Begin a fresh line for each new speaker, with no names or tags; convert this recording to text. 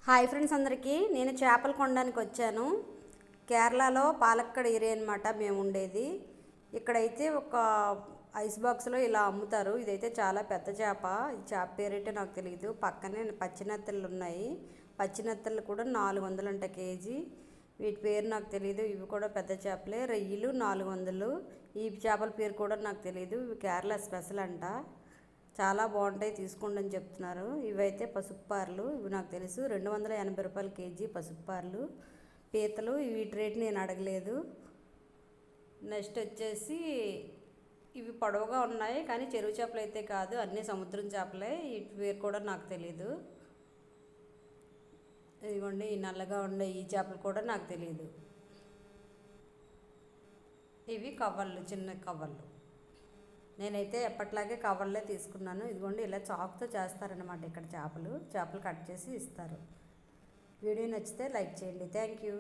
Hi friends, అందరికీ నేను చేపలు కొనడానికి వచ్చాను. కేరళలో పాలక్కడ్ ఏరియా అనమాట మేము ఉండేది. ఇక్కడైతే ఒక ఐస్ బాక్స్లో ఇలా అమ్ముతారు. ఇదైతే చాలా పెద్ద చేప. ఈ చేప పేరైతే నాకు తెలియదు. పక్కనే పచ్చినత్తలు ఉన్నాయి. పచ్చినత్తలు కూడా 400 అంట కేజీ. వీటి పేరు నాకు తెలియదు. ఇవి కూడా పెద్ద చేపలే. రొయ్యలు 400. ఈ చేపల పేరు కూడా నాకు తెలియదు. ఇవి కేరళ స్పెషల్ అంట. చాలా బాగుంటాయి, తీసుకోండి అని చెప్తున్నారు. ఇవైతే పసుపుపారలు. ఇవి నాకు తెలుసు 280 రూపాయలు కేజీ పసుపుపారలు. పీతలు వీటి రేటు నేను అడగలేదు. నెక్స్ట్ వచ్చేసి ఇవి పొడవుగా ఉన్నాయి, కానీ చెరువు చేపలు అయితే కాదు, అన్నీ సముద్రం చేపలే. వీటి పేరు కూడా నాకు తెలీదు. ఇదిగోండి, ఈ నల్లగా ఉండే ఈ చేపలు కూడా నాకు తెలియదు. ఇవి కవ్వళ్ళు, చిన్న కవ్వళ్ళు. నేనైతే ఎప్పట్లాగే కవర్లే తీసుకున్నాను. ఇదిగోండి, ఇలా చాకుతో చేస్తారనమాట. ఇక్కడ చేపలు కట్ చేసి ఇస్తారు. వీడియో నచ్చితే లైక్ చేయండి. Thank you.